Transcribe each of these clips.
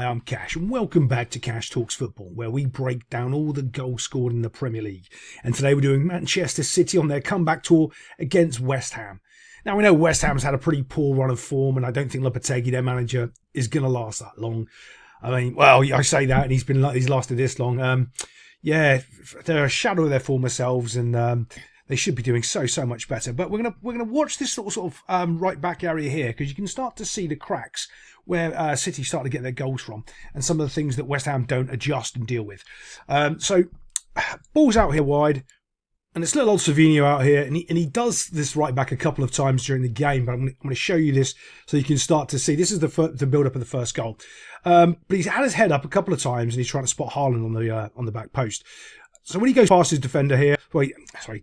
I'm Cash, and welcome back to Cash Talks Football, where we break down all the goals scored in the Premier League. And today we're doing Manchester City on their comeback tour against West Ham. Now, we know West Ham's had a pretty poor run of form, and I don't think Lopetegui, their manager, is going to last that long. I mean, well, I say that, and he's lasted this long. Yeah, they're a shadow of their former selves, and they should be doing so much better. But we're gonna watch this sort of right back area here, because you can start to see the cracks where City start to get their goals from, and some of the things that West Ham don't adjust and deal with. So ball's out here wide, and it's little old Savinho out here, and he does this right back a couple of times during the game. But I'm going to show you this so you can start to see. This is the build up of the first goal. But he's had his head up a couple of times, and he's trying to spot Haaland on the back post. So when he goes past his defender here, he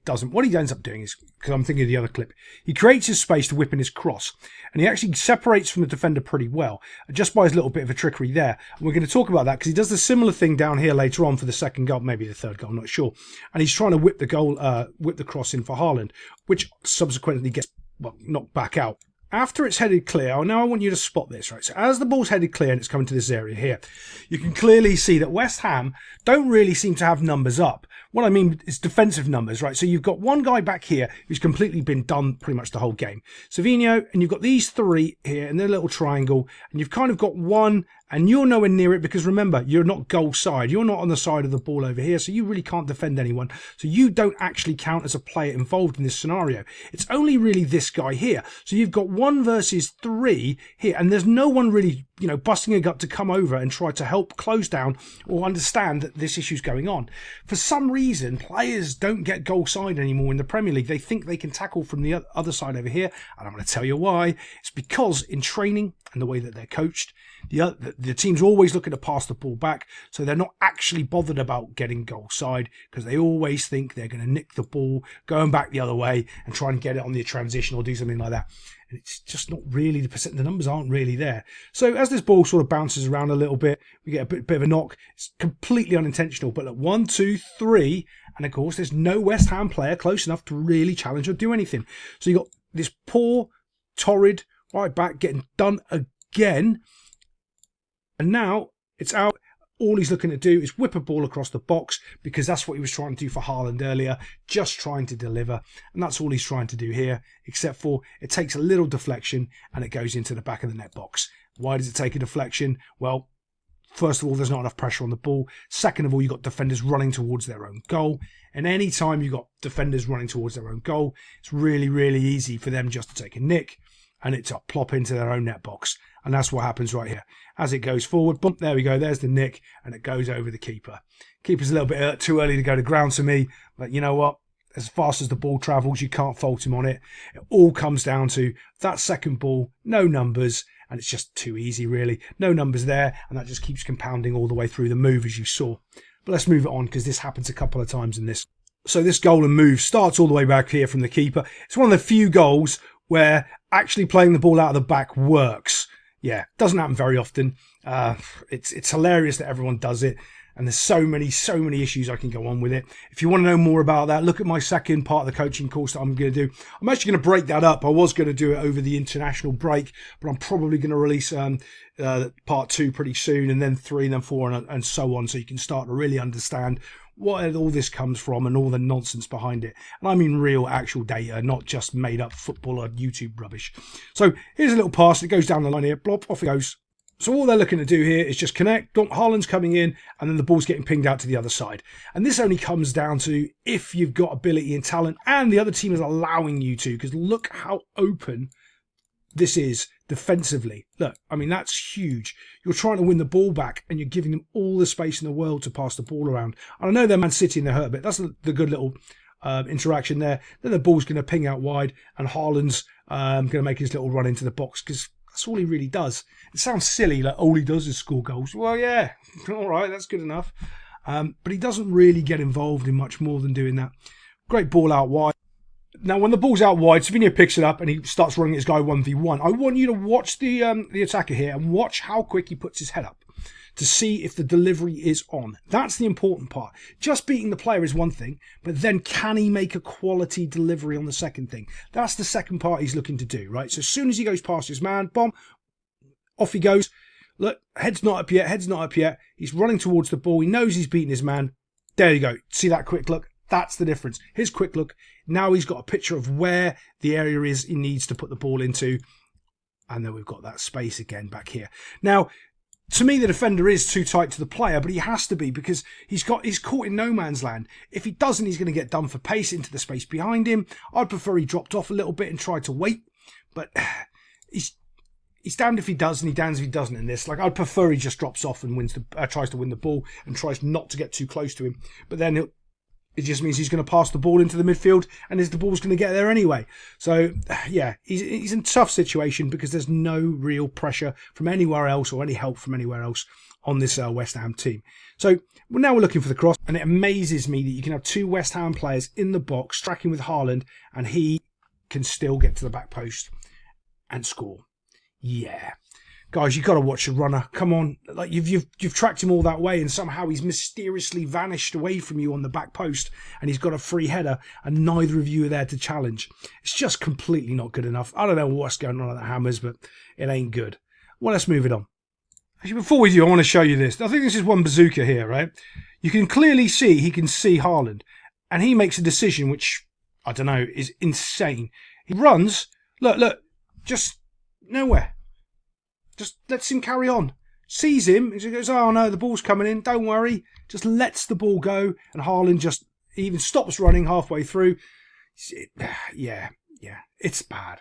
doesn't. What he ends up doing is, because I'm thinking of the other clip, he creates his space to whip in his cross. And he actually separates from the defender pretty well, just by his little bit of a trickery there. And we're going to talk about that, because he does the similar thing down here later on for the second goal, maybe the third goal, I'm not sure. And he's trying to whip the cross in for Haaland, which subsequently gets knocked back out. After it's headed clear, now I want you to spot this, right? So as the ball's headed clear and it's coming to this area here, you can clearly see that West Ham don't really seem to have numbers up. What I mean is defensive numbers, right? So you've got one guy back here who's completely been done pretty much the whole game. Savinho, and you've got these three here in their little triangle, and you've kind of got one, and you're nowhere near it because remember, you're not goal side. You're not on the side of the ball over here, so you really can't defend anyone. So you don't actually count as a player involved in this scenario. It's only really this guy here. So you've got 1 versus 3 here, and there's no one really, busting a gut to come over and try to help close down or understand that this issue's going on. For some reason, players don't get goal side anymore in the Premier League. They think they can tackle from the other side over here, and I'm going to tell you why. It's because in training and the way that they're coached, the team's always looking to pass the ball back, so they're not actually bothered about getting goal side, because they always think they're going to nick the ball going back the other way and try and get it on the transition or do something like that. And it's just not really, the numbers aren't really there. So as this ball sort of bounces around a little bit, we get a bit of a knock. It's completely unintentional, but look, 1, 2, 3, and of course there's no West Ham player close enough to really challenge or do anything. So you got this poor, torrid right back getting done again. And now it's out. All he's looking to do is whip a ball across the box, because that's what he was trying to do for Haaland earlier, just trying to deliver. And that's all he's trying to do here, except for it takes a little deflection and it goes into the back of the net box. Why does it take a deflection? Well, first of all, there's not enough pressure on the ball. Second of all, you've got defenders running towards their own goal. And any time you've got defenders running towards their own goal, it's really, really easy for them just to take a nick and it's a plop into their own net box. And that's what happens right here. As it goes forward, bump, there we go, there's the nick, and it goes over the keeper. Keeper's a little bit too early to go to ground to me, but you know what? As fast as the ball travels, you can't fault him on it. It all comes down to that second ball, no numbers, and it's just too easy, really. No numbers there, and that just keeps compounding all the way through the move, as you saw. But let's move it on, because this happens a couple of times in this. So this goal and move starts all the way back here from the keeper. It's one of the few goals where actually playing the ball out of the back works. Yeah, doesn't happen very often. It's hilarious that everyone does it. And there's so many issues I can go on with it. If you want to know more about that, look at my second part of the coaching course that I'm going to do. I'm actually going to break that up. I was going to do it over the international break, but I'm probably going to release part 2 pretty soon, and then 3, and then 4, and so on, so you can start to really understand what all this comes from and all the nonsense behind it. And I mean real, actual data, not just made up football or YouTube rubbish. So here's a little pass. It goes down the line here. Blop, off it goes. So all they're looking to do here is just connect. Haaland's coming in, and then the ball's getting pinged out to the other side. And this only comes down to if you've got ability and talent, and the other team is allowing you to, because look how open this is defensively. Look, I mean, that's huge. You're trying to win the ball back, and you're giving them all the space in the world to pass the ball around. And I know they're Man City and they're hurt a bit. That's the good little interaction there. Then the ball's going to ping out wide, and Haaland's going to make his little run into the box, because that's all he really does. It sounds silly, like all he does is score goals. Well, yeah, all right, that's good enough. But he doesn't really get involved in much more than doing that. Great ball out wide. Now, when the ball's out wide, Savinho picks it up and he starts running his guy 1v1. I want you to watch the attacker here and watch how quick he puts his head up to see if the delivery is on. That's the important part. Just beating the player is one thing, but then can he make a quality delivery on the second thing? That's the second part he's looking to do, right? So as soon as he goes past his man, bomb, off he goes. Look, head's not up yet, head's not up yet. He's running towards the ball. He knows he's beaten his man. There you go. See that quick look? That's the difference. His quick look. Now he's got a picture of where the area is he needs to put the ball into. And then we've got that space again back here. Now, to me, the defender is too tight to the player, but he has to be because he's caught in no man's land. If he doesn't, he's going to get done for pace into the space behind him. I'd prefer he dropped off a little bit and tried to wait, but he's damned if he does and he's damned if he doesn't in this. Like, I'd prefer he just drops off and tries to win the ball and tries not to get too close to him. But then it just means he's going to pass the ball into the midfield and the ball's going to get there anyway. So, yeah, he's in a tough situation because there's no real pressure from anywhere else or any help from anywhere else on this West Ham team. So, now we're looking for the cross, and it amazes me that you can have two West Ham players in the box tracking with Haaland and he can still get to the back post and score. Yeah. Guys, you've got to watch the runner. Come on. Like you've tracked him all that way and somehow he's mysteriously vanished away from you on the back post and he's got a free header and neither of you are there to challenge. It's just completely not good enough. I don't know what's going on at the Hammers, but it ain't good. Well, let's move it on. Actually, before we do, I want to show you this. I think this is one bazooka here, right? You can clearly see he can see Haaland and he makes a decision which, I don't know, is insane. He runs, look, just nowhere. Just lets him carry on. Sees him, and he goes, oh no, the ball's coming in, don't worry. Just lets the ball go, and Haaland just even stops running halfway through. Yeah, it's bad.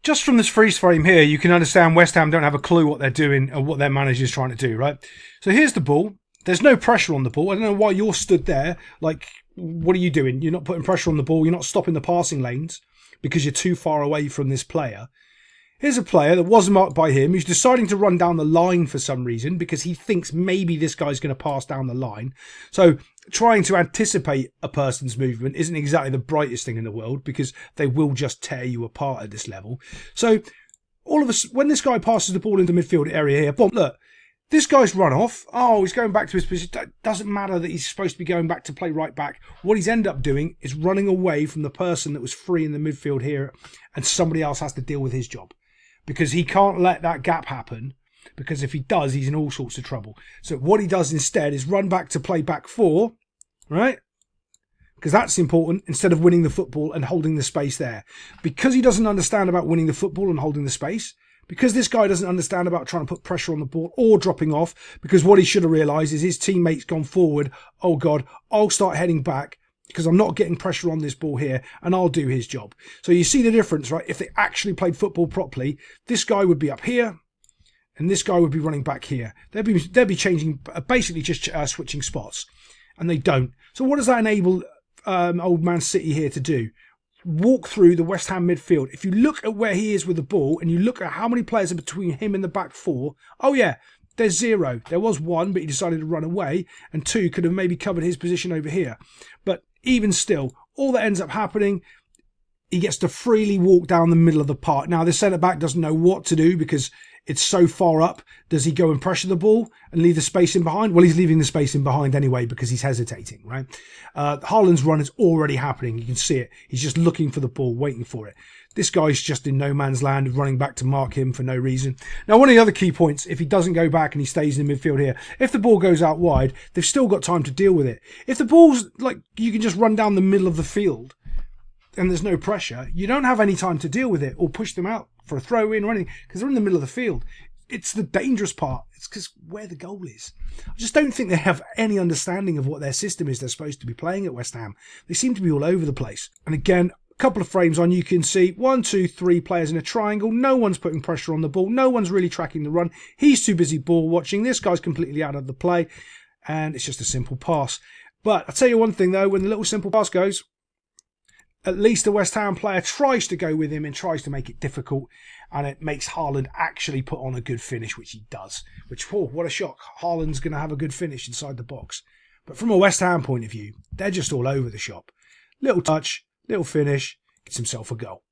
Just from this freeze frame here, you can understand West Ham don't have a clue what they're doing and what their manager's trying to do, right? So here's the ball. There's no pressure on the ball. I don't know why you're stood there. Like, what are you doing? You're not putting pressure on the ball. You're not stopping the passing lanes because you're too far away from this player. Here's a player that wasn't marked by him who's deciding to run down the line for some reason because he thinks maybe this guy's going to pass down the line. So trying to anticipate a person's movement isn't exactly the brightest thing in the world because they will just tear you apart at this level. So all of us, when this guy passes the ball into the midfield area here, boom, look, this guy's run off. Oh, he's going back to his position. It doesn't matter that he's supposed to be going back to play right back. What he's ended up doing is running away from the person that was free in the midfield here and somebody else has to deal with his job. Because he can't let that gap happen, because if he does, he's in all sorts of trouble. So what he does instead is run back to play back four, right? Because that's important, instead of winning the football and holding the space there. Because he doesn't understand about winning the football and holding the space, because this guy doesn't understand about trying to put pressure on the ball or dropping off, because what he should have realised is his teammate's gone forward, oh God, I'll start heading back, because I'm not getting pressure on this ball here and I'll do his job. So you see the difference, right? If they actually played football properly, this guy would be up here and this guy would be running back here. They'd be changing, basically just switching spots, and they don't. So what does that enable old man City here to do? Walk through the West Ham midfield. If you look at where he is with the ball and you look at how many players are between him and the back four, oh yeah, there's zero. There was one, but he decided to run away, and two could have maybe covered his position over here. But even still, all that ends up happening, he gets to freely walk down the middle of the park. Now, the centre-back doesn't know what to do because it's so far up. Does he go and pressure the ball and leave the space in behind? Well, he's leaving the space in behind anyway because he's hesitating, right? Haaland's run is already happening. You can see it. He's just looking for the ball, waiting for it. This guy's just in no man's land, running back to mark him for no reason. Now, one of the other key points, if he doesn't go back and he stays in the midfield here, if the ball goes out wide, they've still got time to deal with it. If the ball's like, you can just run down the middle of the field and there's no pressure, you don't have any time to deal with it or push them out for a throw in or anything because they're in the middle of the field. It's the dangerous part. It's because where the goal is. I just don't think they have any understanding of what their system is they're supposed to be playing at West Ham. They seem to be all over the place. And again, couple of frames on, you can see 1, 2, 3 players in a triangle. No one's putting pressure on the ball. No one's really tracking the run. He's too busy ball watching. This guy's completely out of the play. And it's just a simple pass. But I'll tell you one thing though, when the little simple pass goes, at least the West Ham player tries to go with him and tries to make it difficult. And it makes Haaland actually put on a good finish, which he does. Which, whoa, what a shock. Haaland's going to have a good finish inside the box. But from a West Ham point of view, they're just all over the shop. Little touch. Little finish, gets himself a goal.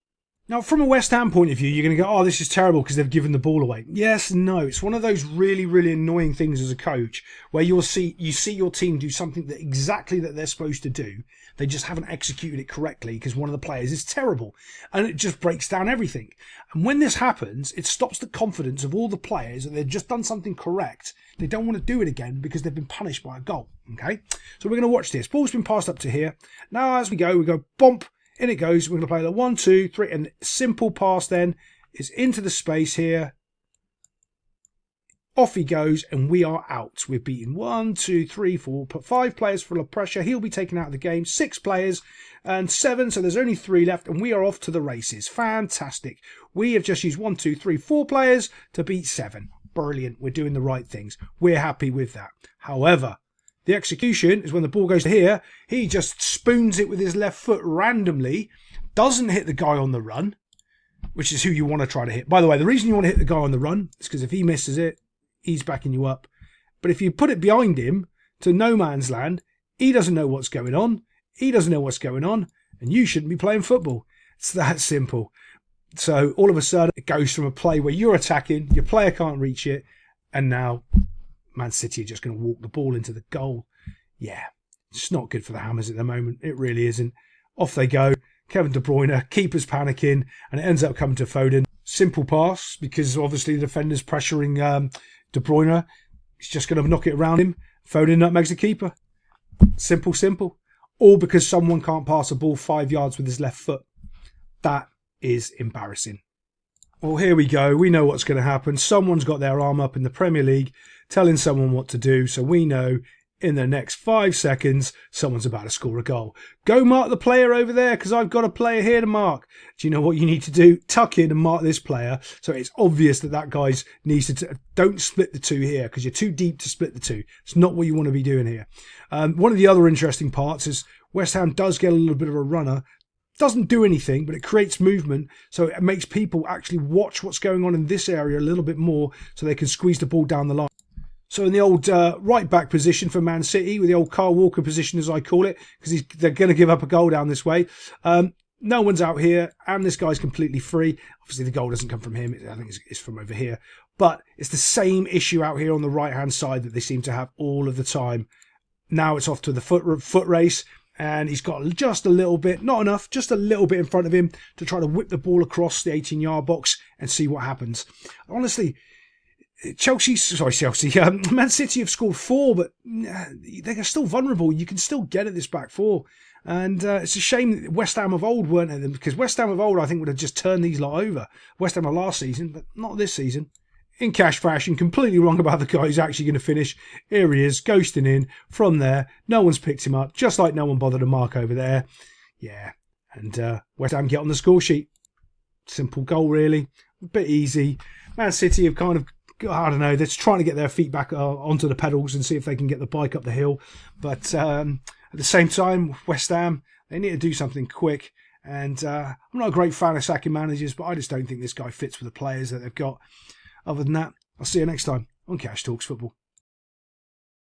Now, from a West Ham point of view, you're going to go, oh, this is terrible because they've given the ball away. Yes, no. It's one of those really, really annoying things as a coach where you see your team do something that exactly that they're supposed to do. They just haven't executed it correctly because one of the players is terrible. And it just breaks down everything. And when this happens, it stops the confidence of all the players that they've just done something correct. They don't want to do it again because they've been punished by a goal. Okay? So we're going to watch this. Ball's been passed up to here. Now, as we go bump. In it goes. We're going to play the 1, 2, 3, and simple pass then is into the space here. Off he goes, and we are out. We've beaten 1, 2, 3, 4, put 5 players full of pressure. He'll be taken out of the game. 6 players and 7, so there's only 3 left, and we are off to the races. Fantastic. We have just used 1, 2, 3, 4 players to beat 7. Brilliant. We're doing the right things. We're happy with that. However, the execution is when the ball goes to here, he just spoons it with his left foot randomly, doesn't hit the guy on the run, which is who you want to try to hit. By the way, the reason you want to hit the guy on the run is because if he misses it, he's backing you up. But if you put it behind him to no man's land, he doesn't know what's going on, and you shouldn't be playing football. It's that simple. So all of a sudden, it goes from a play where you're attacking, your player can't reach it, and now Man City are just going to walk the ball into the goal. Yeah, it's not good for the Hammers at the moment. It really isn't. Off they go. Kevin De Bruyne, keeper's panicking, and it ends up coming to Foden. Simple pass, because obviously the defender's pressuring De Bruyne. He's just going to knock it around him. Foden nutmegs the keeper. Simple. All because someone can't pass a ball 5 yards with his left foot. That is embarrassing. Well, here we go. We know what's going to happen. Someone's got their arm up in the Premier League telling someone what to do. So we know in the next 5 seconds, someone's about to score a goal. Go mark the player over there because I've got a player here to mark. Do you know what you need to do? Tuck in and mark this player. So it's obvious that guy needs to... Don't split the two here because you're too deep to split the two. It's not what you want to be doing here. One of the other interesting parts is West Ham does get a little bit of a runner. Doesn't do anything, but it creates movement, so it makes people actually watch what's going on in this area a little bit more so they can squeeze the ball down the line. So in the old right-back position for Man City, with the old Kyle Walker position as I call it, because they're going to give up a goal down this way. No one's out here, and this guy's completely free. Obviously, the goal doesn't come from him. I think it's from over here. But it's the same issue out here on the right-hand side that they seem to have all of the time. Now it's off to the foot race. And he's got just a little bit, not enough, just a little bit in front of him to try to whip the ball across the 18-yard box and see what happens. Honestly, Man City have scored 4, but they're still vulnerable. You can still get at this back 4. And it's a shame that West Ham of old weren't at them, because West Ham of old, I think, would have just turned these lot over. West Ham of last season, but not this season. In cash fashion, completely wrong about the guy who's actually going to finish. Here he is, ghosting in from there. No one's picked him up, just like no one bothered to mark over there. Yeah, and West Ham get on the score sheet. Simple goal, really. A bit easy. Man City have kind of, I don't know, they're just trying to get their feet back onto the pedals and see if they can get the bike up the hill. But at the same time, West Ham, they need to do something quick. And I'm not a great fan of sacking managers, but I just don't think this guy fits with the players that they've got. Other than that, I'll see you next time on Cash Talks Football.